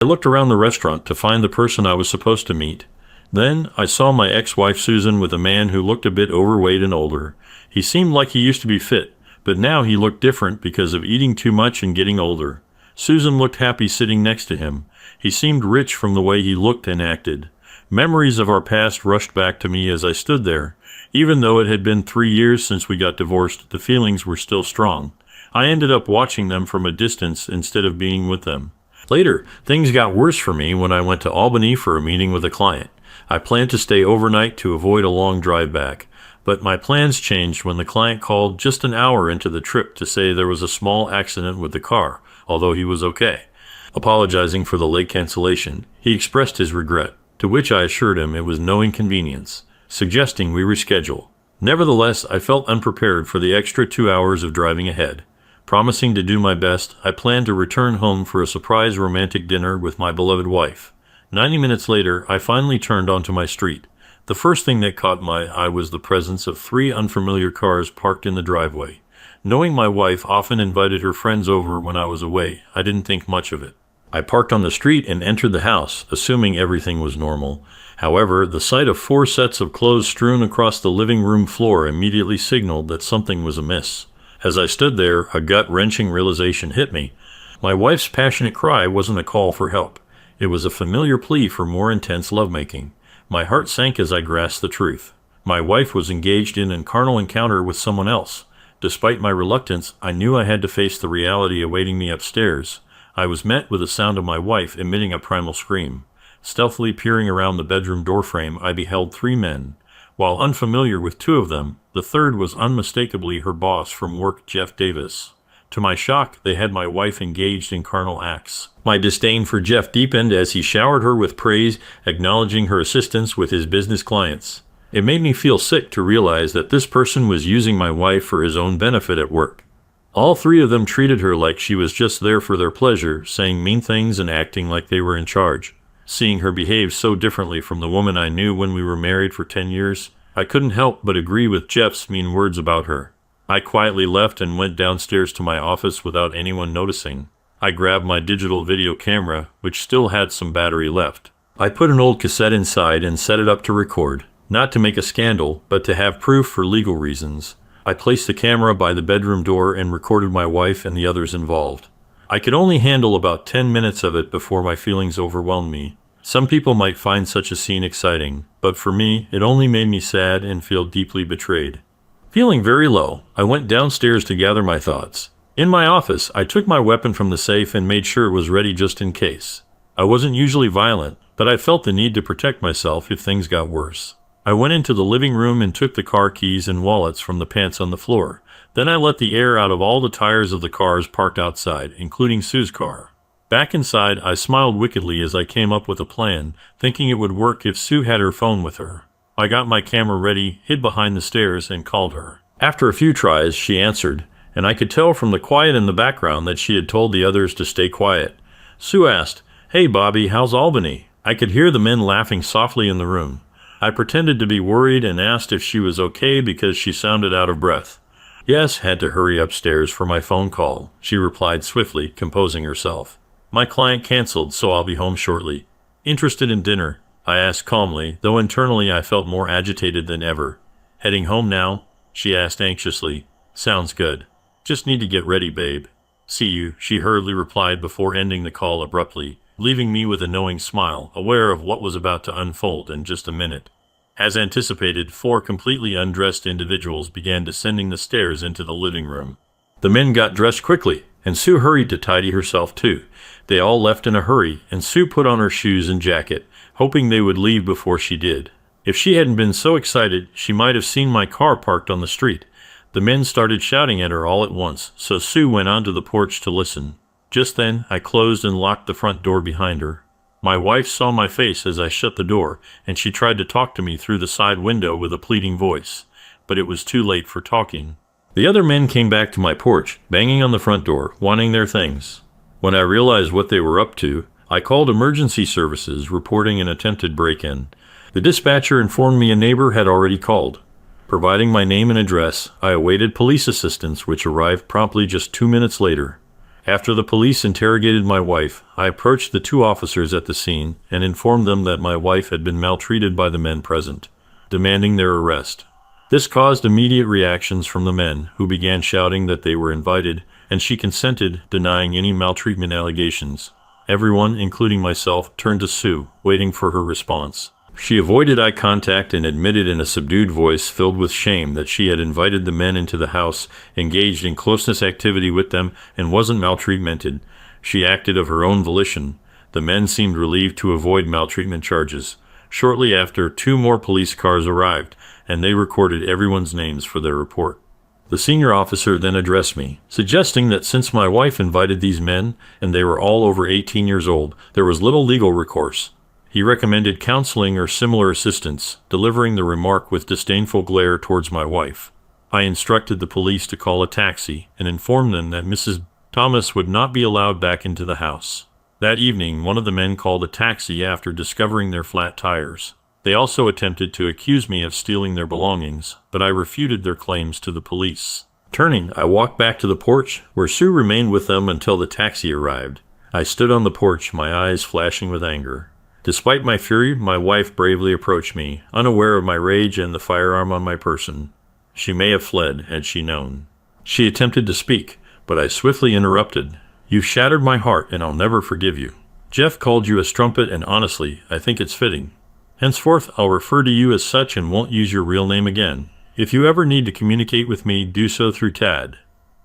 I looked around the restaurant to find the person I was supposed to meet. Then I saw my ex-wife Susan with a man who looked a bit overweight and older. He seemed like he used to be fit, but now he looked different because of eating too much and getting older. Susan looked happy sitting next to him. He seemed rich from the way he looked and acted. Memories of our past rushed back to me as I stood there. Even though it had been 3 years since we got divorced, the feelings were still strong. I ended up watching them from a distance instead of being with them. Later, things got worse for me when I went to Albany for a meeting with a client. I planned to stay overnight to avoid a long drive back, but my plans changed when the client called just an hour into the trip to say there was a small accident with the car, although he was okay. Apologizing for the late cancellation, he expressed his regret, to which I assured him it was no inconvenience, suggesting we reschedule. Nevertheless, I felt unprepared for the extra 2 hours of driving ahead. Promising to do my best, I planned to return home for a surprise romantic dinner with my beloved wife. 90 minutes later, I finally turned onto my street. The first thing that caught my eye was the presence of 3 unfamiliar cars parked in the driveway. Knowing my wife often invited her friends over when I was away, I didn't think much of it. I parked on the street and entered the house, assuming everything was normal. However, the sight of 4 sets of clothes strewn across the living room floor immediately signaled that something was amiss. As I stood there, a gut-wrenching realization hit me. My wife's passionate cry wasn't a call for help. It was a familiar plea for more intense lovemaking. My heart sank as I grasped the truth. My wife was engaged in a carnal encounter with someone else. Despite my reluctance, I knew I had to face the reality awaiting me upstairs. I was met with the sound of my wife emitting a primal scream. Stealthily peering around the bedroom doorframe, I beheld 3 men. While unfamiliar with 2 of them, the third was unmistakably her boss from work, Jeff Davis. To my shock, they had my wife engaged in carnal acts. My disdain for Jeff deepened as he showered her with praise, acknowledging her assistance with his business clients. It made me feel sick to realize that this person was using my wife for his own benefit at work. All 3 of them treated her like she was just there for their pleasure, saying mean things and acting like they were in charge. Seeing her behave so differently from the woman I knew when we were married for 10 years, I couldn't help but agree with Jeff's mean words about her. I quietly left and went downstairs to my office without anyone noticing. I grabbed my digital video camera, which still had some battery left. I put an old cassette inside and set it up to record, not to make a scandal, but to have proof for legal reasons. I placed the camera by the bedroom door and recorded my wife and the others involved. I could only handle about 10 minutes of it before my feelings overwhelmed me. Some people might find such a scene exciting, but for me, it only made me sad and feel deeply betrayed. Feeling very low, I went downstairs to gather my thoughts. In my office, I took my weapon from the safe and made sure it was ready just in case. I wasn't usually violent, but I felt the need to protect myself if things got worse. I went into the living room and took the car keys and wallets from the pants on the floor. Then I let the air out of all the tires of the cars parked outside, including Sue's car. Back inside, I smiled wickedly as I came up with a plan, thinking it would work if Sue had her phone with her. I got my camera ready, hid behind the stairs, and called her. After a few tries, she answered, and I could tell from the quiet in the background that she had told the others to stay quiet. Sue asked, "Hey Bobby, how's Albany?" I could hear the men laughing softly in the room. I pretended to be worried and asked if she was okay because she sounded out of breath. "Yes, had to hurry upstairs for my phone call," she replied swiftly, composing herself. "My client canceled, so I'll be home shortly." "Interested in dinner?" I asked calmly, though internally I felt more agitated than ever. "Heading home now?" she asked anxiously. "Sounds good. Just need to get ready, babe." "See you," she hurriedly replied before ending the call abruptly, leaving me with a knowing smile, aware of what was about to unfold in just a minute. As anticipated, 4 completely undressed individuals began descending the stairs into the living room. The men got dressed quickly, and Sue hurried to tidy herself too. They all left in a hurry, and Sue put on her shoes and jacket, hoping they would leave before she did. If she hadn't been so excited, she might have seen my car parked on the street. The men started shouting at her all at once, so Sue went onto the porch to listen. Just then, I closed and locked the front door behind her. My wife saw my face as I shut the door, and she tried to talk to me through the side window with a pleading voice, but it was too late for talking. The other men came back to my porch, banging on the front door, wanting their things. When I realized what they were up to, I called emergency services, reporting an attempted break-in. The dispatcher informed me a neighbor had already called. Providing my name and address, I awaited police assistance, which arrived promptly just 2 minutes later. After the police interrogated my wife, I approached the two officers at the scene and informed them that my wife had been maltreated by the men present, demanding their arrest. This caused immediate reactions from the men, who began shouting that they were invited, and she consented, denying any maltreatment allegations. Everyone, including myself, turned to Sue, waiting for her response. She avoided eye contact and admitted in a subdued voice filled with shame that she had invited the men into the house, engaged in closeness activity with them, and wasn't maltreated. She acted of her own volition. The men seemed relieved to avoid maltreatment charges. Shortly after, 2 more police cars arrived, and they recorded everyone's names for their report. The senior officer then addressed me, suggesting that since my wife invited these men, and they were all over 18 years old, there was little legal recourse. He recommended counseling or similar assistance, delivering the remark with disdainful glare towards my wife. I instructed the police to call a taxi and informed them that Mrs. Thomas would not be allowed back into the house. That evening, one of the men called a taxi after discovering their flat tires. They also attempted to accuse me of stealing their belongings, but I refuted their claims to the police. Turning, I walked back to the porch, where Sue remained with them until the taxi arrived. I stood on the porch, my eyes flashing with anger. Despite my fury, my wife bravely approached me, unaware of my rage and the firearm on my person. She may have fled, had she known. She attempted to speak, but I swiftly interrupted. "You've shattered my heart, and I'll never forgive you. Jeff called you a strumpet, and honestly, I think it's fitting. Henceforth, I'll refer to you as such and won't use your real name again. If you ever need to communicate with me, do so through Tad."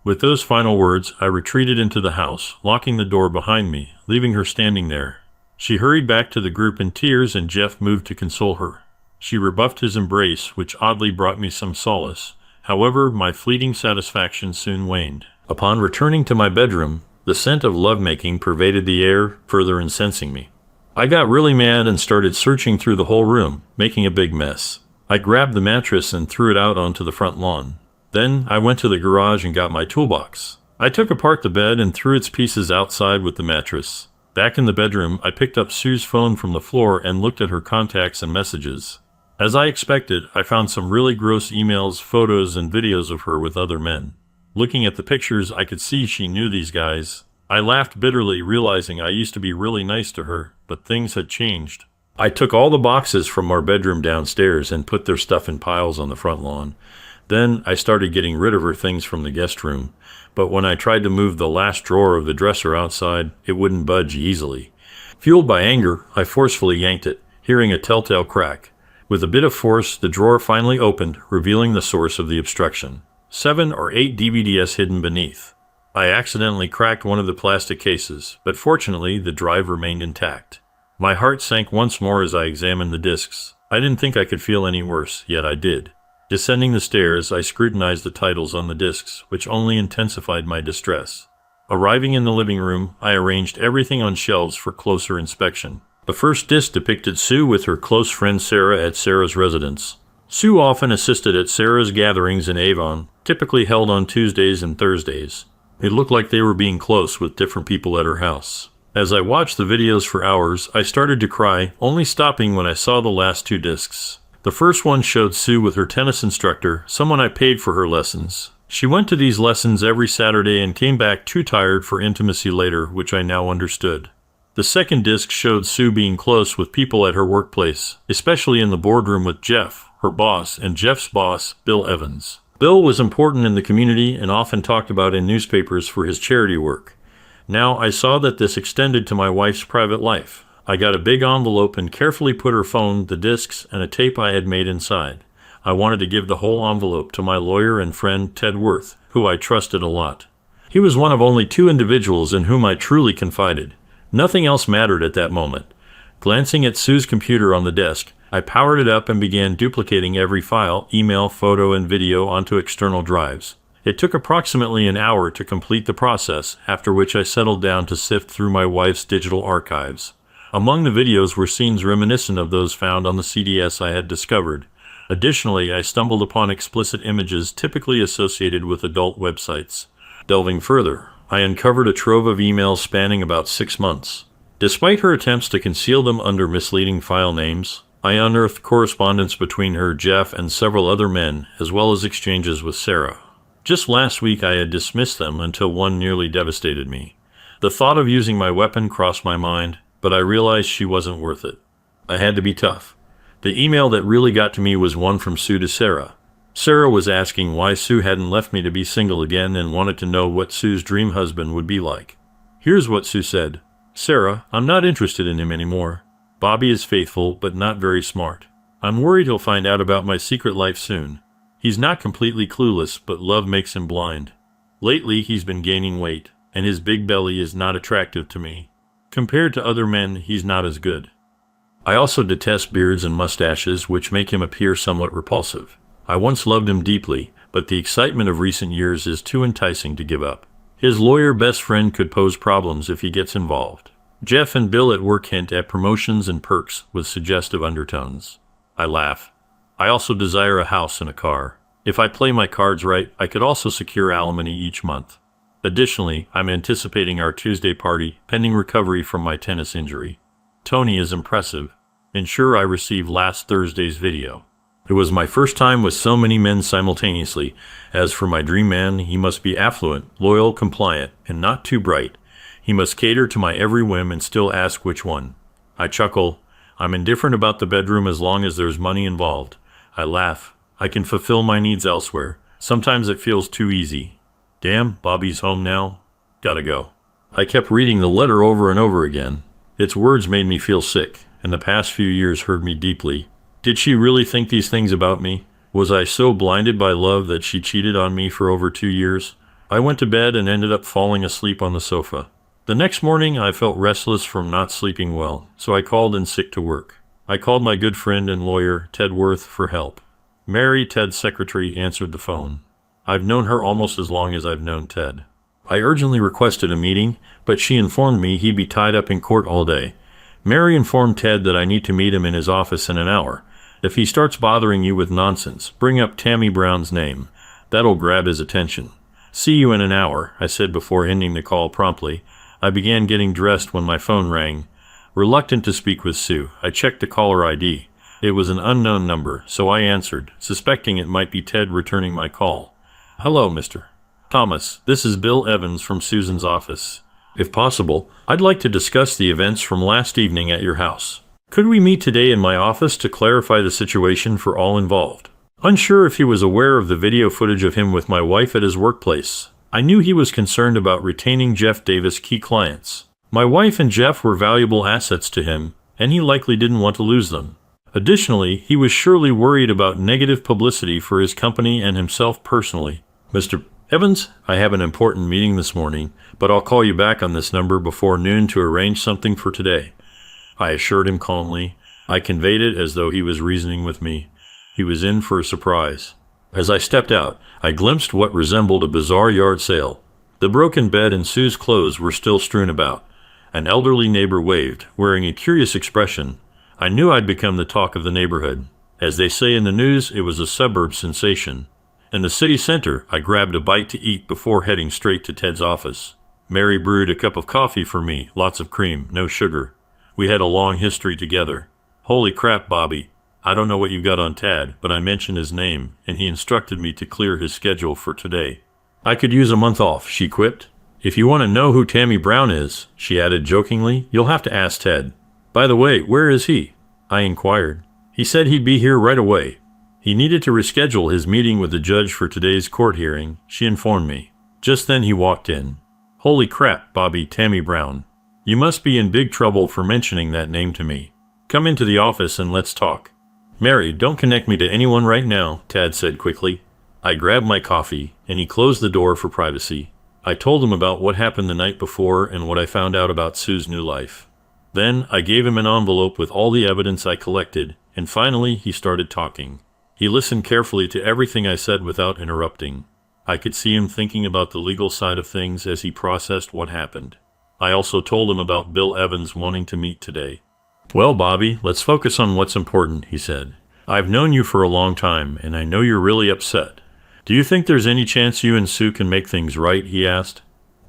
With those final words, I retreated into the house, locking the door behind me, leaving her standing there. She hurried back to the group in tears, and Jeff moved to console her. She rebuffed his embrace, which oddly brought me some solace. However, my fleeting satisfaction soon waned. Upon returning to my bedroom, the scent of lovemaking pervaded the air, further incensing me. I got really mad and started searching through the whole room, making a big mess. I grabbed the mattress and threw it out onto the front lawn. Then I went to the garage and got my toolbox. I took apart the bed and threw its pieces outside with the mattress. Back in the bedroom, I picked up Sue's phone from the floor and looked at her contacts and messages. As I expected, I found some really gross emails, photos, and videos of her with other men. Looking at the pictures, I could see she knew these guys. I laughed bitterly, realizing I used to be really nice to her, but things had changed. I took all the boxes from our bedroom downstairs and put their stuff in piles on the front lawn. Then I started getting rid of her things from the guest room, but when I tried to move the last drawer of the dresser outside, it wouldn't budge easily. Fueled by anger, I forcefully yanked it, hearing a telltale crack. With a bit of force, the drawer finally opened, revealing the source of the obstruction. 7 or 8 DVDs hidden beneath. I accidentally cracked one of the plastic cases, but fortunately the drive remained intact. My heart sank once more as I examined the discs. I didn't think I could feel any worse, yet I did. Descending the stairs, I scrutinized the titles on the discs, which only intensified my distress. Arriving in the living room, I arranged everything on shelves for closer inspection. The first disc depicted Sue with her close friend Sarah at Sarah's residence. Sue often assisted at Sarah's gatherings in Avon, typically held on Tuesdays and Thursdays. It looked like they were being close with different people at her house. As I watched the videos for hours, I started to cry, only stopping when I saw the last 2 discs. The first one showed Sue with her tennis instructor, someone I paid for her lessons. She went to these lessons every Saturday and came back too tired for intimacy later, which I now understood. The second disc showed Sue being close with people at her workplace, especially in the boardroom with Jeff, her boss, and Jeff's boss, Bill Evans. Bill was important in the community and often talked about in newspapers for his charity work. Now I saw that this extended to my wife's private life. I got a big envelope and carefully put her phone, the discs, and a tape I had made inside. I wanted to give the whole envelope to my lawyer and friend Ted Worth, who I trusted a lot. He was one of only 2 individuals in whom I truly confided. Nothing else mattered at that moment. Glancing at Sue's computer on the desk, I powered it up and began duplicating every file, email, photo, and video onto external drives. It took approximately an hour to complete the process, after which I settled down to sift through my wife's digital archives. Among the videos were scenes reminiscent of those found on the CDs I had discovered. Additionally, I stumbled upon explicit images typically associated with adult websites. Delving further, I uncovered a trove of emails spanning about 6 months. Despite her attempts to conceal them under misleading file names, I unearthed correspondence between her, Jeff, and several other men, as well as exchanges with Sarah. Just last week I had dismissed them until one nearly devastated me. The thought of using my weapon crossed my mind, but I realized she wasn't worth it. I had to be tough. The email that really got to me was one from Sue to Sarah. Sarah was asking why Sue hadn't left me to be single again and wanted to know what Sue's dream husband would be like. Here's what Sue said. Sarah, I'm not interested in him anymore. Bobby is faithful, but not very smart. I'm worried he'll find out about my secret life soon. He's not completely clueless, but love makes him blind. Lately, he's been gaining weight, and his big belly is not attractive to me. Compared to other men, he's not as good. I also detest beards and mustaches, which make him appear somewhat repulsive. I once loved him deeply, but the excitement of recent years is too enticing to give up. His lawyer best friend could pose problems if he gets involved. Jeff and Bill at work hint at promotions and perks with suggestive undertones. I laugh. I also desire a house and a car. If I play my cards right, I could also secure alimony each month. Additionally, I'm anticipating our Tuesday party, pending recovery from my tennis injury. Tony is impressive. Ensure I receive last Thursday's video. It was my first time with so many men simultaneously. As for my dream man, he must be affluent, loyal, compliant, and not too bright. He must cater to my every whim and still ask which one. I chuckle. I'm indifferent about the bedroom as long as there's money involved. I laugh. I can fulfill my needs elsewhere. Sometimes it feels too easy. Damn, Bobby's home now. Gotta go. I kept reading the letter over and over again. Its words made me feel sick, and the past few years hurt me deeply. Did she really think these things about me? Was I so blinded by love that she cheated on me for over 2 years? I went to bed and ended up falling asleep on the sofa. The next morning, I felt restless from not sleeping well, so I called in sick to work. I called my good friend and lawyer, Ted Worth, for help. Mary, Ted's secretary, answered the phone. I've known her almost as long as I've known Ted. I urgently requested a meeting, but she informed me he'd be tied up in court all day. Mary informed Ted that I need to meet him in his office in an hour. If he starts bothering you with nonsense, bring up Tammy Brown's name. That'll grab his attention. See you in an hour, I said before ending the call promptly. I began getting dressed when my phone rang. Reluctant to speak with Sue, I checked the caller ID. It was an unknown number, so I answered, suspecting it might be Ted returning my call. Hello, Mr. Thomas. This is Bill Evans from Susan's office. If possible, I'd like to discuss the events from last evening at your house. Could we meet today in my office to clarify the situation for all involved? Unsure if he was aware of the video footage of him with my wife at his workplace. I knew he was concerned about retaining Jeff Davis' key clients. My wife and Jeff were valuable assets to him, and he likely didn't want to lose them. Additionally, he was surely worried about negative publicity for his company and himself personally. Mr. Evans, I have an important meeting this morning, but I'll call you back on this number before noon to arrange something for today. I assured him calmly. I conveyed it as though he was reasoning with me. He was in for a surprise. As I stepped out, I glimpsed what resembled a bizarre yard sale. The broken bed and Sue's clothes were still strewn about. An elderly neighbor waved, wearing a curious expression. I knew I'd become the talk of the neighborhood. As they say in the news, it was a suburb sensation. In the city center, I grabbed a bite to eat before heading straight to Ted's office. Mary brewed a cup of coffee for me, lots of cream, no sugar. We had a long history together. Holy crap, Bobby. I don't know what you got on Tad, but I mentioned his name, and he instructed me to clear his schedule for today. I could use a month off, she quipped. If you want to know who Tammy Brown is, she added jokingly, you'll have to ask Ted. By the way, where is he? I inquired. He said he'd be here right away. He needed to reschedule his meeting with the judge for today's court hearing, she informed me. Just then he walked in. Holy crap, Bobby, Tammy Brown. You must be in big trouble for mentioning that name to me. Come into the office and let's talk. Mary, don't connect me to anyone right now, Tad said quickly. I grabbed my coffee, and he closed the door for privacy. I told him about what happened the night before and what I found out about Sue's new life. Then I gave him an envelope with all the evidence I collected, and finally he started talking. He listened carefully to everything I said without interrupting. I could see him thinking about the legal side of things as he processed what happened. I also told him about Bill Evans wanting to meet today. Well, Bobby, let's focus on what's important, he said. I've known you for a long time, and I know you're really upset. Do you think there's any chance you and Sue can make things right, he asked.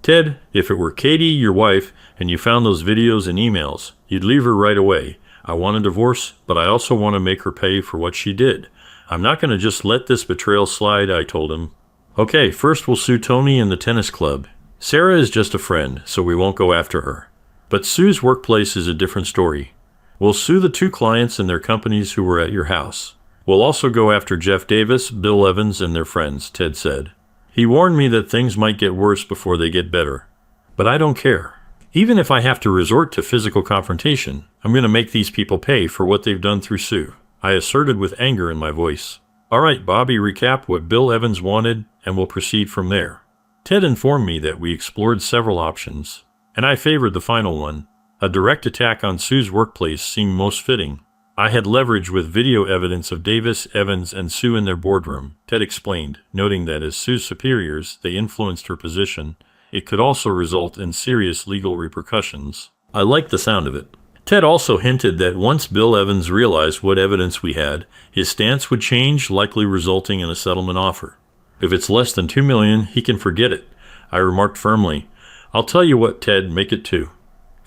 Ted, if it were Katie, your wife, and you found those videos and emails, you'd leave her right away. I want a divorce, but I also want to make her pay for what she did. I'm not going to just let this betrayal slide, I told him. Okay, first we'll sue Tony and the tennis club. Sarah is just a friend, so we won't go after her. But Sue's workplace is a different story. We'll sue the 2 clients and their companies who were at your house. We'll also go after Jeff Davis, Bill Evans, and their friends, Ted said. He warned me that things might get worse before they get better. But I don't care. Even if I have to resort to physical confrontation, I'm going to make these people pay for what they've done through Sue, I asserted with anger in my voice. All right, Bobby, recap what Bill Evans wanted, and we'll proceed from there. Ted informed me that we explored several options, and I favored the final one. A direct attack on Sue's workplace seemed most fitting. I had leverage with video evidence of Davis, Evans, and Sue in their boardroom, Ted explained, noting that as Sue's superiors, they influenced her position. It could also result in serious legal repercussions. I liked the sound of it. Ted also hinted that once Bill Evans realized what evidence we had, his stance would change, likely resulting in a settlement offer. If it's less than $2 million, he can forget it, I remarked firmly. I'll tell you what, Ted, make it 2.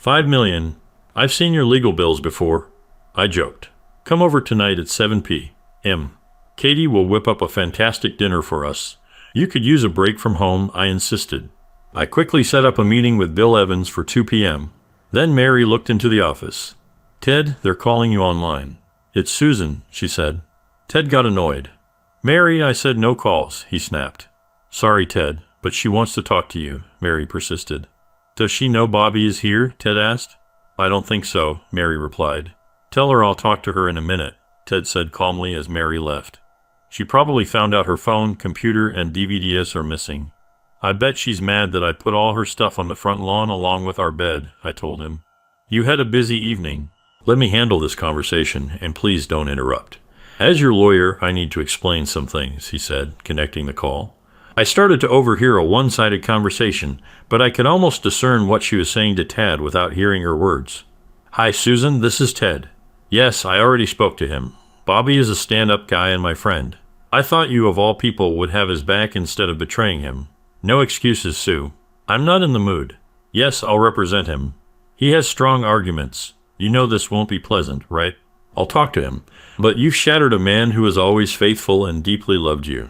$5 million. I've seen your legal bills before, I joked. Come over tonight at 7 p.m. Katie will whip up a fantastic dinner for us. You could use a break from home, I insisted. I quickly set up a meeting with Bill Evans for 2 p.m. Then Mary looked into the office. Ted, they're calling you online. It's Susan, she said. Ted got annoyed. Mary, I said no calls, he snapped. Sorry, Ted, but she wants to talk to you, Mary persisted. Does she know Bobby is here? Ted asked. I don't think so, Mary replied. Tell her I'll talk to her in a minute, Ted said calmly as Mary left. She probably found out her phone, computer, and DVDs are missing. I bet she's mad that I put all her stuff on the front lawn along with our bed, I told him. You had a busy evening. Let me handle this conversation, and please don't interrupt. As your lawyer, I need to explain some things, he said, connecting the call. I started to overhear a one-sided conversation, but I could almost discern what she was saying to Tad without hearing her words. Hi, Susan, this is Ted. Yes, I already spoke to him. Bobby is a stand-up guy and my friend. I thought you of all people would have his back instead of betraying him. No excuses, Sue. I'm not in the mood. Yes, I'll represent him. He has strong arguments. You know this won't be pleasant, right? I'll talk to him. But you've shattered a man who is always faithful and deeply loved you.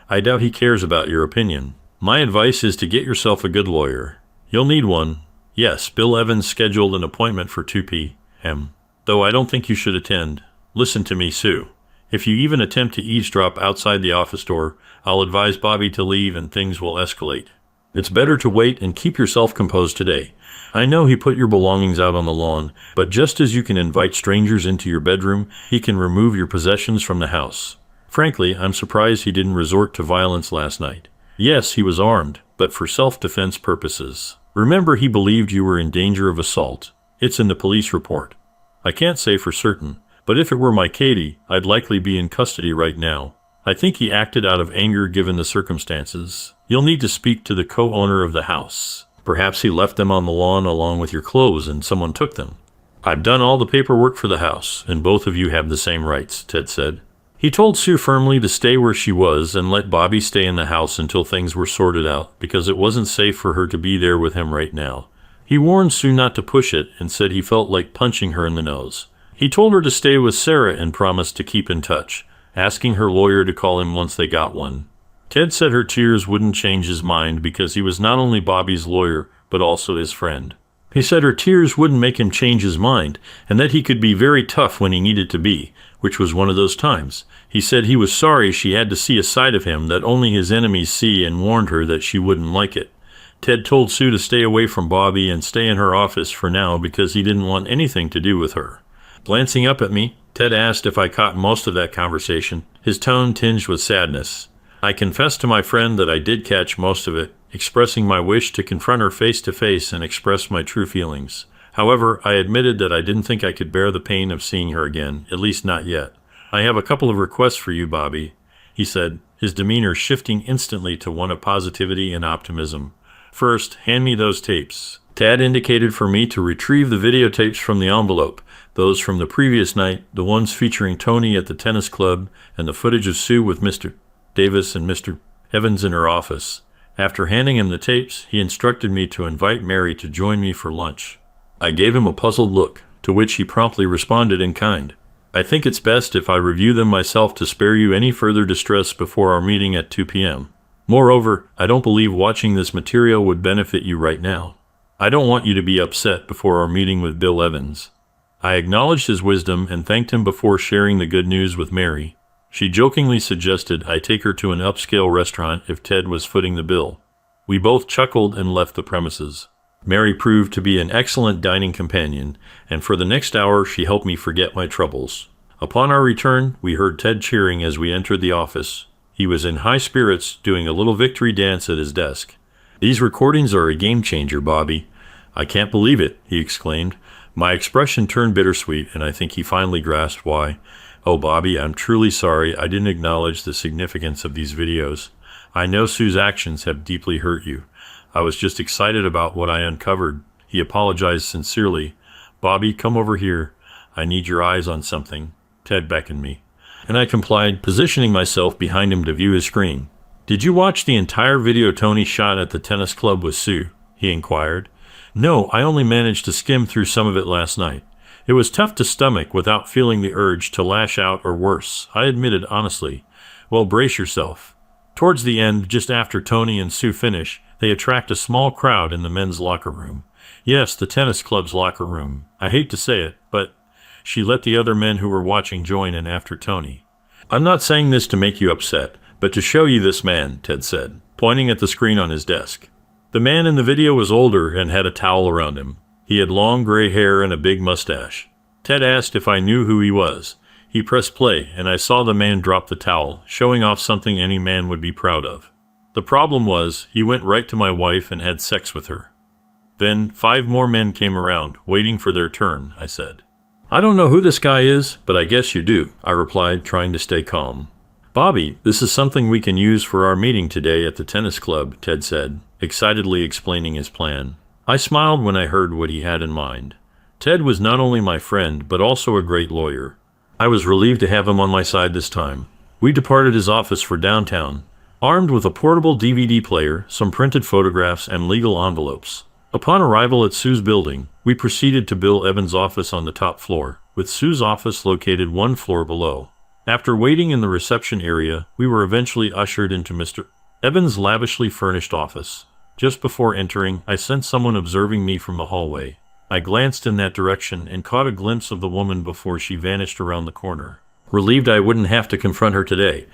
I doubt he cares about your opinion. My advice is to get yourself a good lawyer. You'll need one. Yes, Bill Evans scheduled an appointment for 2 p.m. Though I don't think you should attend. Listen to me, Sue. If you even attempt to eavesdrop outside the office door, I'll advise Bobby to leave and things will escalate. It's better to wait and keep yourself composed today. I know he put your belongings out on the lawn, but just as you can invite strangers into your bedroom, he can remove your possessions from the house. Frankly, I'm surprised he didn't resort to violence last night. Yes, he was armed, but for self-defense purposes. Remember, he believed you were in danger of assault. It's in the police report. I can't say for certain, but if it were my Katie, I'd likely be in custody right now. I think he acted out of anger given the circumstances. You'll need to speak to the co-owner of the house. Perhaps he left them on the lawn along with your clothes and someone took them. I've done all the paperwork for the house, and both of you have the same rights, Ted said. He told Sue firmly to stay where she was and let Bobby stay in the house until things were sorted out, because it wasn't safe for her to be there with him right now. He warned Sue not to push it and said he felt like punching her in the nose. He told her to stay with Sarah and promised to keep in touch, asking her lawyer to call him once they got one. Ted said her tears wouldn't change his mind because he was not only Bobby's lawyer, but also his friend. He said her tears wouldn't make him change his mind, and that he could be very tough when he needed to be, which was one of those times. He said he was sorry she had to see a side of him that only his enemies see and warned her that she wouldn't like it. Ted told Sue to stay away from Bobby and stay in her office for now because he didn't want anything to do with her. Glancing up at me, Ted asked if I caught most of that conversation, his tone tinged with sadness. I confessed to my friend that I did catch most of it, expressing my wish to confront her face to face and express my true feelings. However, I admitted that I didn't think I could bear the pain of seeing her again, at least not yet. I have a couple of requests for you, Bobby, he said, his demeanor shifting instantly to one of positivity and optimism. First, hand me those tapes. Tad indicated for me to retrieve the videotapes from the envelope, those from the previous night, the ones featuring Tony at the tennis club, and the footage of Sue with Mr. Davis and Mr. Evans in her office. After handing him the tapes, he instructed me to invite Mary to join me for lunch. I gave him a puzzled look, to which he promptly responded in kind. I think it's best if I review them myself to spare you any further distress before our meeting at 2 p.m. Moreover, I don't believe watching this material would benefit you right now. I don't want you to be upset before our meeting with Bill Evans." I acknowledged his wisdom and thanked him before sharing the good news with Mary. She jokingly suggested I take her to an upscale restaurant if Ted was footing the bill. We both chuckled and left the premises. Mary proved to be an excellent dining companion, and for the next hour she helped me forget my troubles. Upon our return, we heard Ted cheering as we entered the office. He was in high spirits, doing a little victory dance at his desk. "These recordings are a game changer, Bobby. I can't believe it," he exclaimed. My expression turned bittersweet, and I think he finally grasped why. "Oh, Bobby, I'm truly sorry I didn't acknowledge the significance of these videos. I know Sue's actions have deeply hurt you. I was just excited about what I uncovered." He apologized sincerely. "Bobby, come over here. I need your eyes on something." Ted beckoned me, and I complied, positioning myself behind him to view his screen. "Did you watch the entire video Tony shot at the tennis club with Sue?" he inquired. "No, I only managed to skim through some of it last night. It was tough to stomach without feeling the urge to lash out or worse," I admitted honestly. "Well, brace yourself." Towards the end, just after Tony and Sue finish, they attract a small crowd in the men's locker room. Yes, the tennis club's locker room. I hate to say it, but she let the other men who were watching join in after Tony. "I'm not saying this to make you upset, but to show you this man," Ted said, pointing at the screen on his desk. The man in the video was older and had a towel around him. He had long gray hair and a big mustache. Ted asked if I knew who he was. He pressed play, and I saw the man drop the towel, showing off something any man would be proud of. The problem was, he went right to my wife and had sex with her. Then 5 more men came around, waiting for their turn, I said. "I don't know who this guy is, but I guess you do," I replied, trying to stay calm. "Bobby, this is something we can use for our meeting today at the tennis club," Ted said, excitedly explaining his plan. I smiled when I heard what he had in mind. Ted was not only my friend, but also a great lawyer. I was relieved to have him on my side this time. We departed his office for downtown, armed with a portable DVD player, some printed photographs, and legal envelopes. Upon arrival at Sue's building, we proceeded to Bill Evans' office on the top floor, with Sue's office located 1 floor below. After waiting in the reception area, we were eventually ushered into Mr. Evans' lavishly furnished office. Just before entering, I sensed someone observing me from the hallway. I glanced in that direction and caught a glimpse of the woman before she vanished around the corner. Relieved I wouldn't have to confront her today,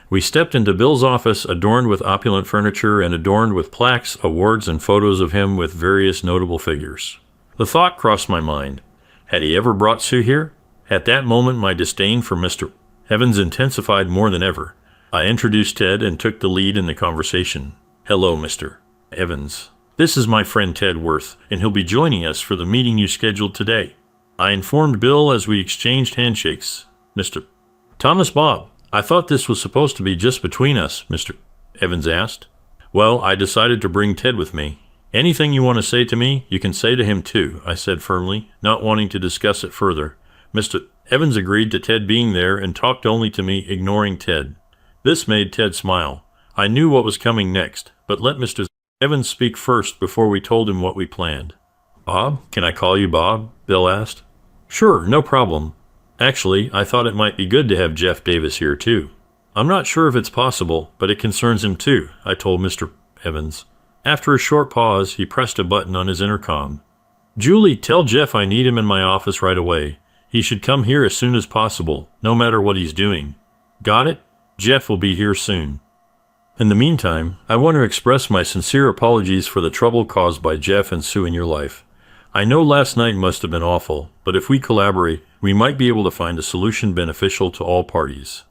we stepped into Bill's office, adorned with opulent furniture and adorned with plaques, awards, and photos of him with various notable figures. The thought crossed my mind. Had he ever brought Sue here? At that moment, my disdain for Mr. Evans intensified more than ever. I introduced Ted and took the lead in the conversation. "Hello, Mr. Evans. This is my friend Ted Worth, and he'll be joining us for the meeting you scheduled today." I informed Bill as we exchanged handshakes. "Mr. Thomas Bob, I thought this was supposed to be just between us," Mr. Evans asked. "Well, I decided to bring Ted with me. Anything you want to say to me, you can say to him too," I said firmly, not wanting to discuss it further. Mr. Evans agreed to Ted being there and talked only to me, ignoring Ted. This made Ted smile. I knew what was coming next, but let Mr. Evans speak first before we told him what we planned. "Bob, can I call you Bob?" Bill asked. "Sure, no problem. Actually, I thought it might be good to have Jeff Davis here too." "I'm not sure if it's possible, but it concerns him too," I told Mr. Evans. After a short pause, he pressed a button on his intercom. "Julie, tell Jeff I need him in my office right away. He should come here as soon as possible, no matter what he's doing." "Got it? Jeff will be here soon." In the meantime, I want to express my sincere apologies for the trouble caused by Jeff and Sue in your life. I know last night must have been awful, but if we collaborate, we might be able to find a solution beneficial to all parties.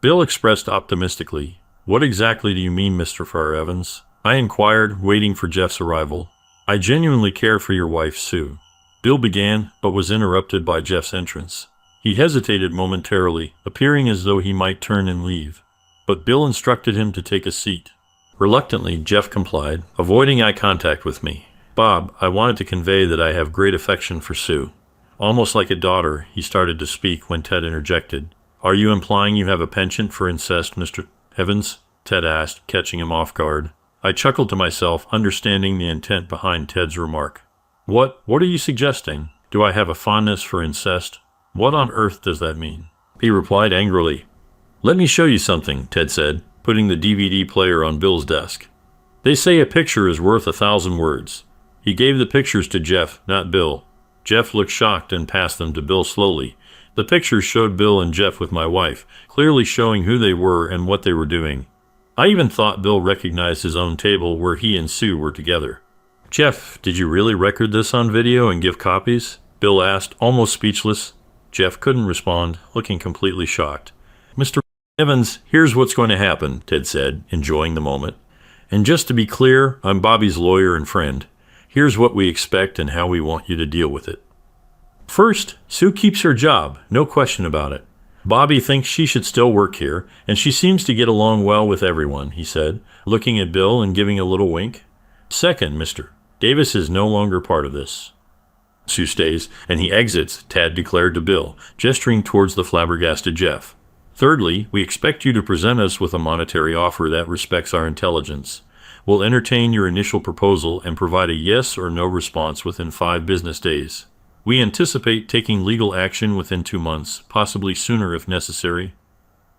Bill expressed optimistically. "What exactly do you mean, Mr. Farr Evans?" I inquired, waiting for Jeff's arrival. "I genuinely care for your wife, Sue." Bill began, but was interrupted by Jeff's entrance. He hesitated momentarily, appearing as though he might turn and leave. But Bill instructed him to take a seat. Reluctantly, Jeff complied, avoiding eye contact with me. "Bob, I wanted to convey that I have great affection for Sue." Almost like a daughter, he started to speak when Ted interjected. "Are you implying you have a penchant for incest, Mr. Evans?" Ted asked, catching him off guard. I chuckled to myself, understanding the intent behind Ted's remark. What are you suggesting? Do I have a fondness for incest? What on earth does that mean?" He replied angrily. "Let me show you something," Ted said, putting the DVD player on Bill's desk. They say a picture is worth 1,000 words. He gave the pictures to Jeff, not Bill. Jeff looked shocked and passed them to Bill slowly. The pictures showed Bill and Jeff with my wife, clearly showing who they were and what they were doing. I even thought Bill recognized his own table where he and Sue were together. "Jeff, did you really record this on video and give copies?" Bill asked, almost speechless. Jeff couldn't respond, looking completely shocked. "Mr. Evans, here's what's going to happen," Ted said, enjoying the moment. "And just to be clear, I'm Bobby's lawyer and friend. Here's what we expect and how we want you to deal with it. First, Sue keeps her job, no question about it. Bobby thinks she should still work here, and she seems to get along well with everyone," he said, looking at Bill and giving a little wink. "Second, Mr. Davis is no longer part of this. Sue stays, and he exits," Tad declared to Bill, gesturing towards the flabbergasted Jeff. "Thirdly, we expect you to present us with a monetary offer that respects our intelligence. We'll entertain your initial proposal and provide a yes or no response within 5 business days. We anticipate taking legal action within 2 months, possibly sooner if necessary."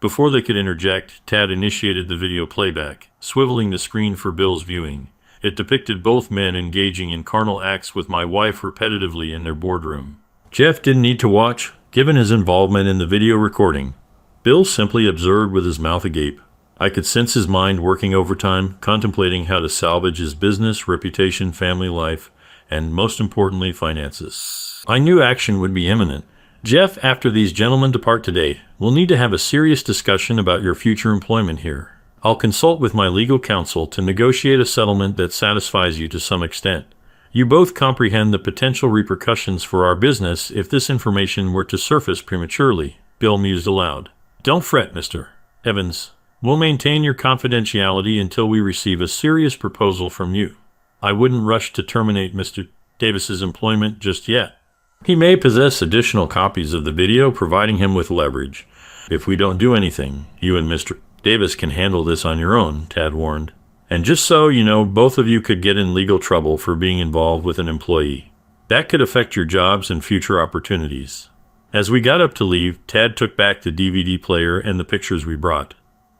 Before they could interject, Tad initiated the video playback, swiveling the screen for Bill's viewing. It depicted both men engaging in carnal acts with my wife repetitively in their boardroom. Jeff didn't need to watch, given his involvement in the video recording. Bill simply observed with his mouth agape. I could sense his mind working overtime, contemplating how to salvage his business, reputation, family life, and most importantly, finances. I knew action would be imminent. "Jeff, after these gentlemen depart today, we'll need to have a serious discussion about your future employment here. I'll consult with my legal counsel to negotiate a settlement that satisfies you to some extent. You both comprehend the potential repercussions for our business if this information were to surface prematurely," Bill mused aloud. "Don't fret, Mr. Evans. We'll maintain your confidentiality until we receive a serious proposal from you. I wouldn't rush to terminate Mr. Davis's employment just yet. He may possess additional copies of the video, providing him with leverage. If we don't do anything, you and Mr. Davis can handle this on your own," Tad warned. "And just so you know, both of you could get in legal trouble for being involved with an employee. That could affect your jobs and future opportunities." As we got up to leave, Tad took back the DVD player and the pictures we brought.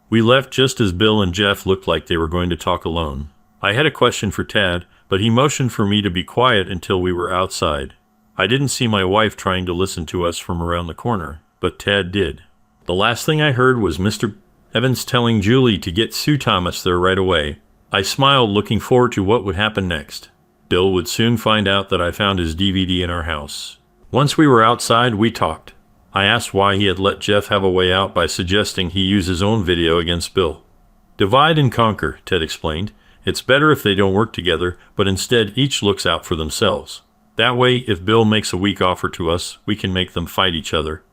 We left just as Bill and Jeff looked like they were going to talk alone. I had a question for Tad, but he motioned for me to be quiet until we were outside. I didn't see my wife trying to listen to us from around the corner, but Tad did. The last thing I heard was Mr. Evans telling Julie to get Sue Thomas there right away. I smiled, looking forward to what would happen next. Bill would soon find out that I found his DVD in our house. Once we were outside, we talked. I asked why he had let Jeff have a way out by suggesting he use his own video against Bill. "Divide and conquer," Ted explained. "It's better if they don't work together, but instead each looks out for themselves. That way, if Bill makes a weak offer to us, we can make them fight each other."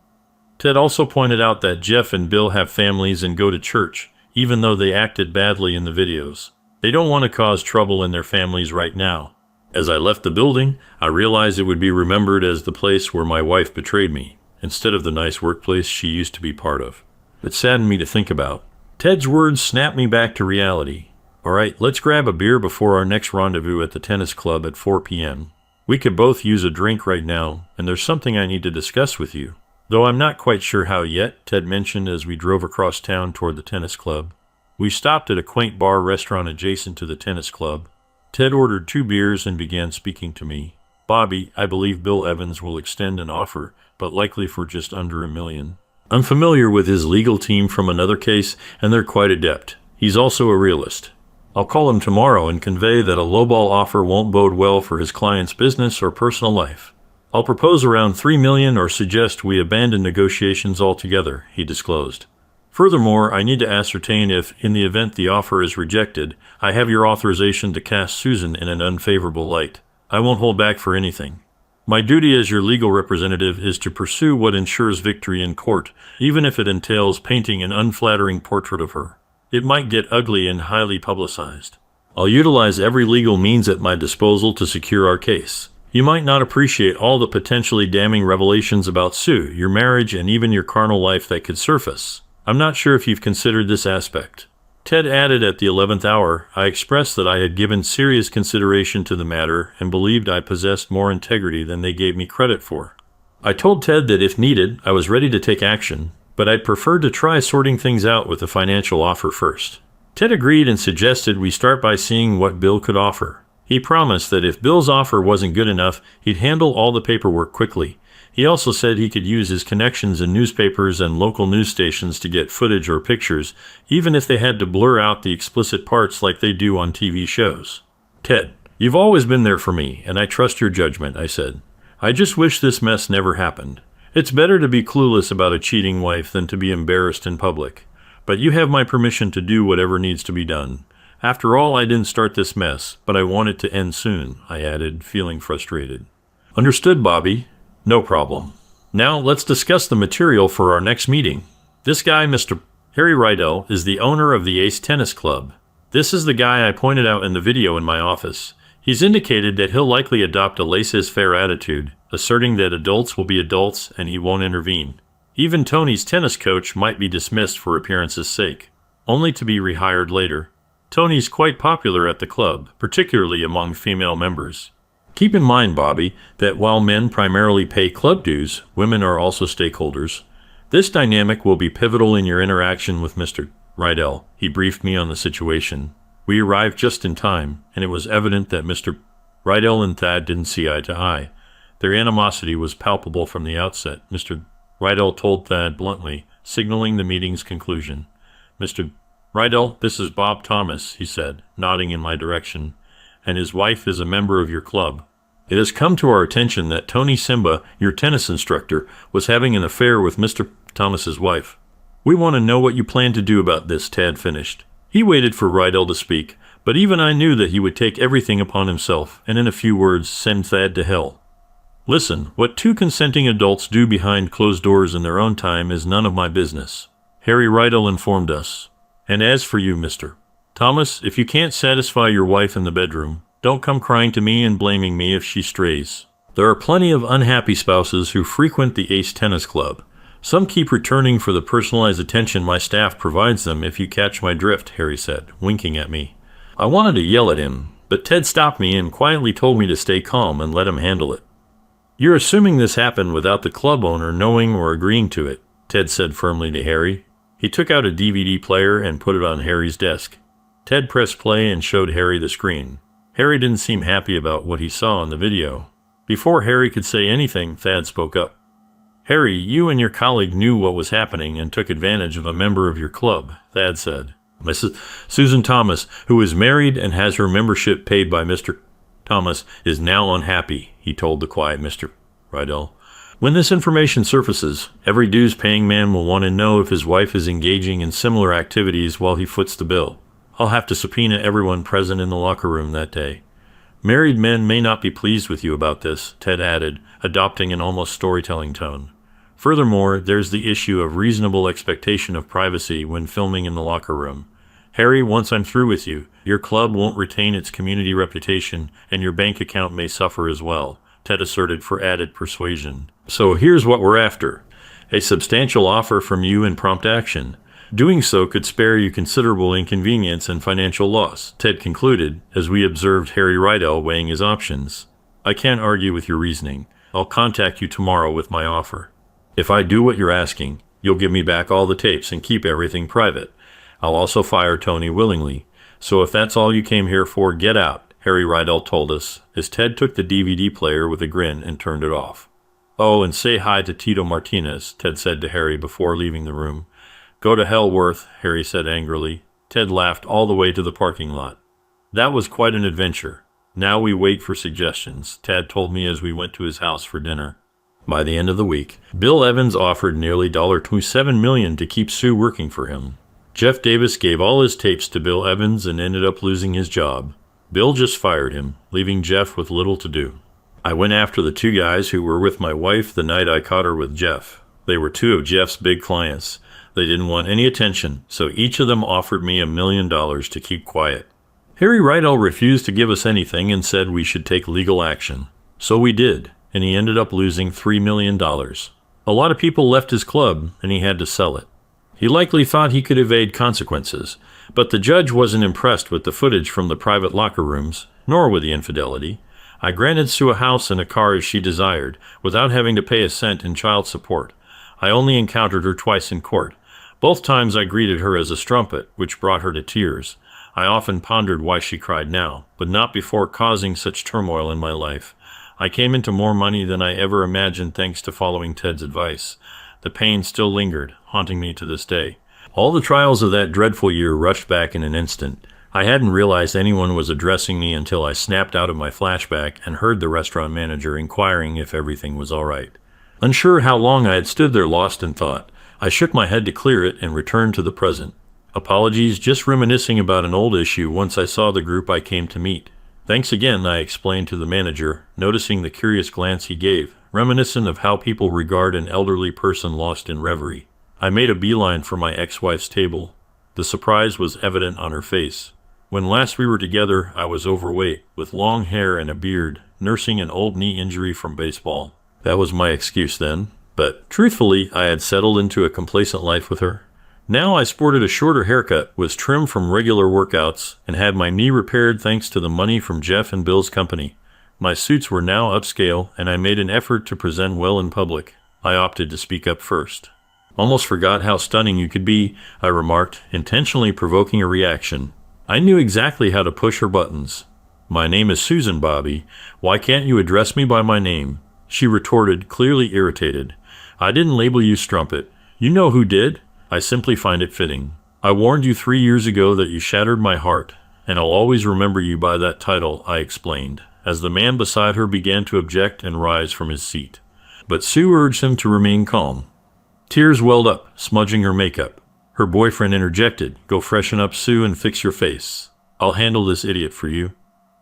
Ted also pointed out that Jeff and Bill have families and go to church, even though they acted badly in the videos. They don't want to cause trouble in their families right now. As I left the building, I realized it would be remembered as the place where my wife betrayed me, instead of the nice workplace she used to be part of. It saddened me to think about. Ted's words snapped me back to reality. "All right, let's grab a beer before our next rendezvous at the tennis club at 4 p.m. We could both use a drink right now, and there's something I need to discuss with you. Though I'm not quite sure how yet," Ted mentioned as we drove across town toward the tennis club. We stopped at a quaint bar restaurant adjacent to the tennis club. Ted ordered 2 beers and began speaking to me. "Bobby, I believe Bill Evans will extend an offer, but likely for just under $1 million. I'm familiar with his legal team from another case, and they're quite adept. He's also a realist. I'll call him tomorrow and convey that a lowball offer won't bode well for his client's business or personal life. I'll propose around $3 million or suggest we abandon negotiations altogether," he disclosed. "Furthermore, I need to ascertain if, in the event the offer is rejected, I have your authorization to cast Susan in an unfavorable light. I won't hold back for anything. My duty as your legal representative is to pursue what ensures victory in court, even if it entails painting an unflattering portrait of her. It might get ugly and highly publicized. I'll utilize every legal means at my disposal to secure our case. You might not appreciate all the potentially damning revelations about Sue, your marriage, and even your carnal life that could surface. I'm not sure if you've considered this aspect." Ted added at the 11th hour, I expressed that I had given serious consideration to the matter and believed I possessed more integrity than they gave me credit for. I told Ted that if needed, I was ready to take action. but I'd prefer to try sorting things out with a financial offer first. Ted agreed and suggested we start by seeing what Bill could offer. He promised that if Bill's offer wasn't good enough, he'd handle all the paperwork quickly. He also said he could use his connections in newspapers and local news stations to get footage or pictures, even if they had to blur out the explicit parts like they do on TV shows. Ted, you've always been there for me, and I trust your judgment, I said. I just wish this mess never happened. It's better to be clueless about a cheating wife than to be embarrassed in public. But you have my permission to do whatever needs to be done. After all, I didn't start this mess, but I want it to end soon, I added, feeling frustrated. Understood, Bobby. No problem. Now, let's discuss the material for our next meeting. This guy, Mr. Harry Rydell, is the owner of the Ace Tennis Club. This is the guy I pointed out in the video in my office. He's indicated that he'll likely adopt a laissez-faire attitude, asserting that adults will be adults and he won't intervene. Even Tony's tennis coach might be dismissed for appearance's sake, only to be rehired later. Tony's quite popular at the club, particularly among female members. Keep in mind, Bobby, that while men primarily pay club dues, women are also stakeholders. This dynamic will be pivotal in your interaction with Mr. Rydell. He briefed me on the situation. We arrived just in time, and it was evident that Mr. Rydell and Thad didn't see eye to eye. Their animosity was palpable from the outset. Mr. Rydell told Thad bluntly, signaling the meeting's conclusion. Mr. Rydell, this is Bob Thomas, he said, nodding in my direction, and his wife is a member of your club. It has come to our attention that Tony Simba, your tennis instructor, was having an affair with Mr. Thomas's wife. We want to know what you plan to do about this, Tad finished. He waited for Rydell to speak, but even I knew that he would take everything upon himself, and in a few words, send Thad to hell. Listen, what two consenting adults do behind closed doors in their own time is none of my business, Harry Rydell informed us. And as for you, Mr. Thomas, if you can't satisfy your wife in the bedroom, don't come crying to me and blaming me if she strays. There are plenty of unhappy spouses who frequent the Ace Tennis Club. Some keep returning for the personalized attention my staff provides them, if you catch my drift, Harry said, winking at me. I wanted to yell at him, but Ted stopped me and quietly told me to stay calm and let him handle it. You're assuming this happened without the club owner knowing or agreeing to it, Ted said firmly to Harry. He took out a DVD player and put it on Harry's desk. Ted pressed play and showed Harry the screen. Harry didn't seem happy about what he saw in the video. Before Harry could say anything, Thad spoke up. Harry, you and your colleague knew what was happening and took advantage of a member of your club, Thad said. Mrs. Susan Thomas, who is married and has her membership paid by Mr. Thomas, is now unhappy, he told the quiet Mr. Rydell. When this information surfaces, every dues-paying man will want to know if his wife is engaging in similar activities while he foots the bill. I'll have to subpoena everyone present in the locker room that day. Married men may not be pleased with you about this, Ted added, adopting an almost storytelling tone. Furthermore, there's the issue of reasonable expectation of privacy when filming in the locker room. Harry, once I'm through with you, your club won't retain its community reputation, and your bank account may suffer as well, Ted asserted for added persuasion. So here's what we're after. A substantial offer from you in prompt action. Doing so could spare you considerable inconvenience and financial loss, Ted concluded, as we observed Harry Rydell weighing his options. I can't argue with your reasoning. I'll contact you tomorrow with my offer. If I do what you're asking, you'll give me back all the tapes and keep everything private. I'll also fire Tony willingly. So if that's all you came here for, get out, Harry Rydell told us, as Ted took the DVD player with a grin and turned it off. Oh, and say hi to Tito Martinez, Ted said to Harry before leaving the room. Go to hell, Worth, Harry said angrily. Ted laughed all the way to the parking lot. That was quite an adventure. Now we wait for suggestions, Tad told me as we went to his house for dinner. By the end of the week, Bill Evans offered nearly $27 million to keep Sue working for him. Jeff Davis gave all his tapes to Bill Evans and ended up losing his job. Bill just fired him, leaving Jeff with little to do. I went after the two guys who were with my wife the night I caught her with Jeff. They were two of Jeff's big clients. They didn't want any attention, so each of them offered me $1 million to keep quiet. Harry Rydell refused to give us anything and said we should take legal action. So we did, and he ended up losing $3 million. A lot of people left his club, and he had to sell it. He likely thought he could evade consequences, but the judge wasn't impressed with the footage from the private locker rooms, nor with the infidelity. I granted Sue a house and a car as she desired, without having to pay a cent in child support. I only encountered her twice in court. Both times I greeted her as a strumpet, which brought her to tears. I often pondered why she cried now, but not before causing such turmoil in my life. I came into more money than I ever imagined thanks to following Ted's advice. The pain still lingered, haunting me to this day. All the trials of that dreadful year rushed back in an instant. I hadn't realized anyone was addressing me until I snapped out of my flashback and heard the restaurant manager inquiring if everything was all right. Unsure how long I had stood there lost in thought, I shook my head to clear it and returned to the present. Apologies, just reminiscing about an old issue once I saw the group I came to meet. Thanks again, I explained to the manager, noticing the curious glance he gave, reminiscent of how people regard an elderly person lost in reverie. I made a beeline for my ex-wife's table. The surprise was evident on her face. When last we were together, I was overweight, with long hair and a beard, nursing an old knee injury from baseball. That was my excuse then, but truthfully, I had settled into a complacent life with her. Now I sported a shorter haircut, was trimmed from regular workouts, and had my knee repaired thanks to the money from Jeff and Bill's company. My suits were now upscale, and I made an effort to present well in public. I opted to speak up first. Almost forgot how stunning you could be, I remarked, intentionally provoking a reaction. I knew exactly how to push her buttons. My name is Susan, Bobby. Why can't you address me by my name? She retorted, clearly irritated. I didn't label you strumpet. You know who did? I simply find it fitting. I warned you 3 years ago that you shattered my heart, and I'll always remember you by that title, I explained, as the man beside her began to object and rise from his seat. But Sue urged him to remain calm. Tears welled up, smudging her makeup. Her boyfriend interjected, "Go freshen up, Sue, and fix your face. I'll handle this idiot for you."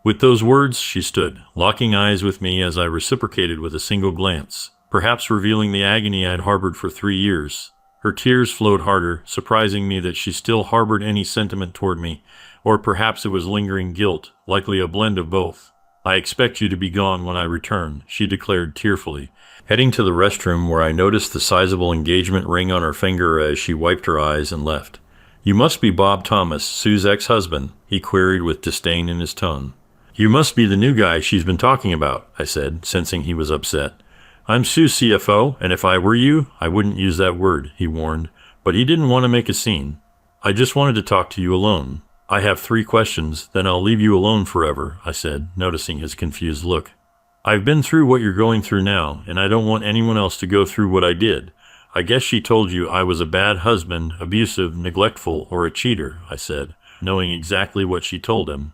With those words, she stood, locking eyes with me as I reciprocated with a single glance, perhaps revealing the agony I'd harbored for 3 years. Her tears flowed harder, surprising me that she still harbored any sentiment toward me, or perhaps it was lingering guilt, likely a blend of both. "I expect you to be gone when I return," she declared tearfully, heading to the restroom where I noticed the sizable engagement ring on her finger as she wiped her eyes and left. "You must be Bob Thomas, Sue's ex-husband," he queried with disdain in his tone. "You must be the new guy she's been talking about," I said, sensing he was upset. "I'm Sue's CFO, and if I were you, I wouldn't use that word," he warned, but he didn't want to make a scene. "I just wanted to talk to you alone. I have 3 questions, then I'll leave you alone forever," I said, noticing his confused look. "I've been through what you're going through now, and I don't want anyone else to go through what I did. I guess she told you I was a bad husband, abusive, neglectful, or a cheater," I said, knowing exactly what she told him.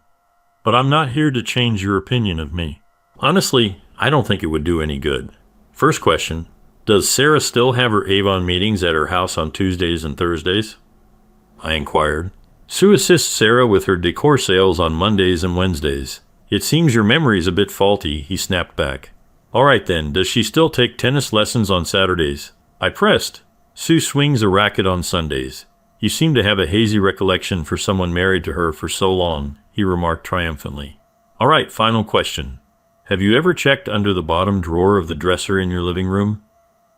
"But I'm not here to change your opinion of me. Honestly, I don't think it would do any good. First question, does Sarah still have her Avon meetings at her house on Tuesdays and Thursdays?" I inquired. "Sue assists Sarah with her decor sales on Mondays and Wednesdays. It seems your memory's a bit faulty," he snapped back. "All right then, does she still take tennis lessons on Saturdays?" I pressed. "Sue swings a racket on Sundays. You seem to have a hazy recollection for someone married to her for so long," he remarked triumphantly. "All right, final question. Have you ever checked under the bottom drawer of the dresser in your living room?"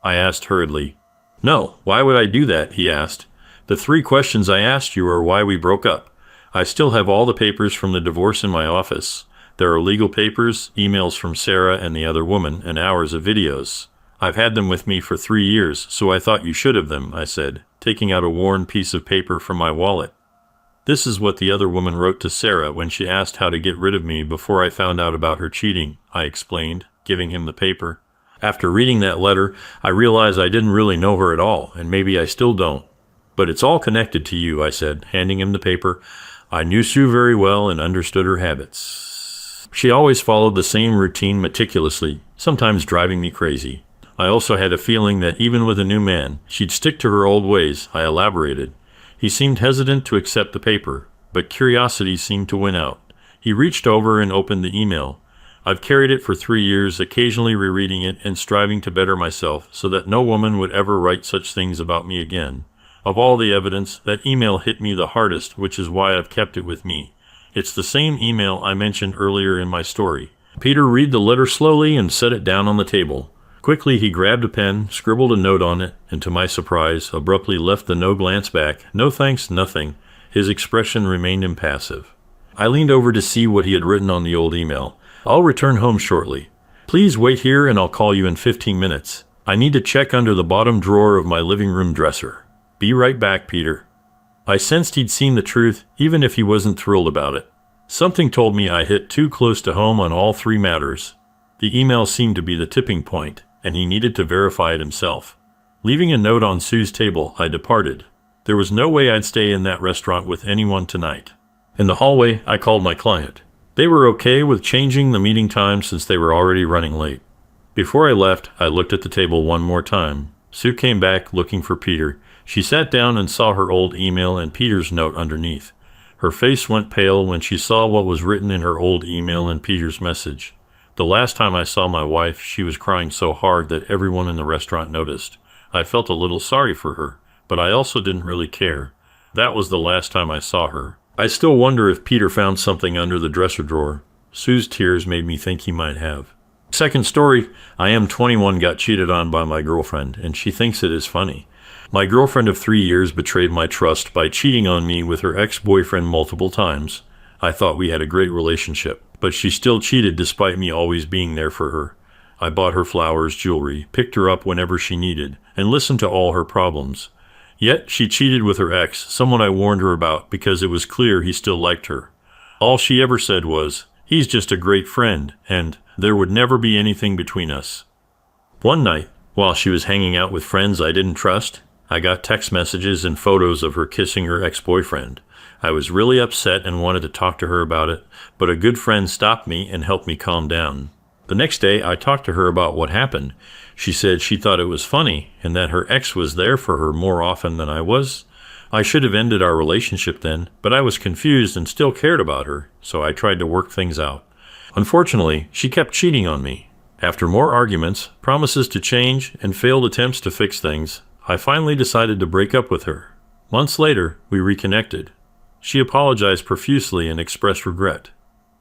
I asked hurriedly. "No, why would I do that?" he asked. "The 3 questions I asked you are why we broke up. I still have all the papers from the divorce in my office. There are legal papers, emails from Sarah and the other woman, and hours of videos. I've had them with me for 3 years, so I thought you should have them," I said, taking out a worn piece of paper from my wallet. "This is what the other woman wrote to Sarah when she asked how to get rid of me before I found out about her cheating," I explained, giving him the paper. "After reading that letter, I realized I didn't really know her at all, and maybe I still don't. But it's all connected to you," I said, handing him the paper. "I knew Sue very well and understood her habits. She always followed the same routine meticulously, sometimes driving me crazy. I also had a feeling that even with a new man, she'd stick to her old ways," I elaborated. He seemed hesitant to accept the paper, but curiosity seemed to win out. He reached over and opened the email. "I've carried it for 3 years, occasionally rereading it and striving to better myself so that no woman would ever write such things about me again. Of all the evidence, that email hit me the hardest, which is why I've kept it with me. It's the same email I mentioned earlier in my story." Peter read the letter slowly and set it down on the table. Quickly he grabbed a pen, scribbled a note on it, and to my surprise, abruptly left the no glance back. "No thanks, nothing." His expression remained impassive. I leaned over to see what he had written on the old email. "I'll return home shortly. Please wait here and I'll call you in 15 minutes. I need to check under the bottom drawer of my living room dresser. Be right back, Peter. I sensed he'd seen the truth, even if he wasn't thrilled about it. Something told me I hit too close to home on all three matters. The email seemed to be the tipping point, and he needed to verify it himself. Leaving a note on Sue's table, I departed. There was no way I'd stay in that restaurant with anyone tonight. In the hallway, I called my client. They were okay with changing the meeting time since they were already running late. Before I left, I looked at the table one more time. Sue came back looking for Peter. She sat down and saw her old email and Peter's note underneath. Her face went pale when she saw what was written in her old email and Peter's message. The last time I saw my wife, she was crying so hard that everyone in the restaurant noticed. I felt a little sorry for her, but I also didn't really care. That was the last time I saw her. I still wonder if Peter found something under the dresser drawer. Sue's tears made me think he might have. Second story, I am 21, got cheated on by my girlfriend, and she thinks it is funny. My girlfriend of 3 years betrayed my trust by cheating on me with her ex-boyfriend multiple times. I thought we had a great relationship, but she still cheated despite me always being there for her. I bought her flowers, jewelry, picked her up whenever she needed, and listened to all her problems. Yet she cheated with her ex, someone I warned her about because it was clear he still liked her. All she ever said was, "He's just a great friend," and there would never be anything between us. One night, while she was hanging out with friends I didn't trust, I got text messages and photos of her kissing her ex-boyfriend. I was really upset and wanted to talk to her about it, but a good friend stopped me and helped me calm down. The next day, I talked to her about what happened. She said she thought it was funny and that her ex was there for her more often than I was. I should have ended our relationship then, but I was confused and still cared about her, so I tried to work things out. Unfortunately, she kept cheating on me. After more arguments, promises to change, and failed attempts to fix things, I finally decided to break up with her. Months later, we reconnected. She apologized profusely and expressed regret.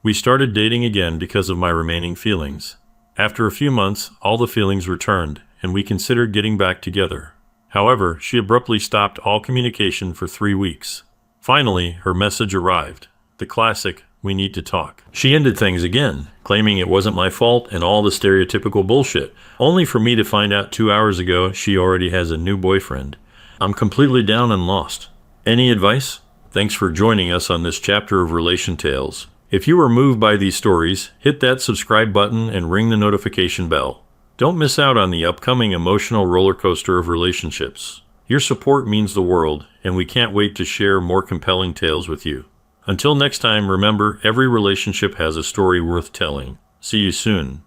We started dating again because of my remaining feelings. After a few months, all the feelings returned, and we considered getting back together. However, she abruptly stopped all communication for 3 weeks. Finally, her message arrived. The classic, "We need to talk." She ended things again, claiming it wasn't my fault and all the stereotypical bullshit, only for me to find out 2 hours ago she already has a new boyfriend. I'm completely down and lost. Any advice? Thanks for joining us on this chapter of Relation Tales. If you were moved by these stories, hit that subscribe button and ring the notification bell. Don't miss out on the upcoming emotional roller coaster of relationships. Your support means the world, and we can't wait to share more compelling tales with you. Until next time, remember, every relationship has a story worth telling. See you soon.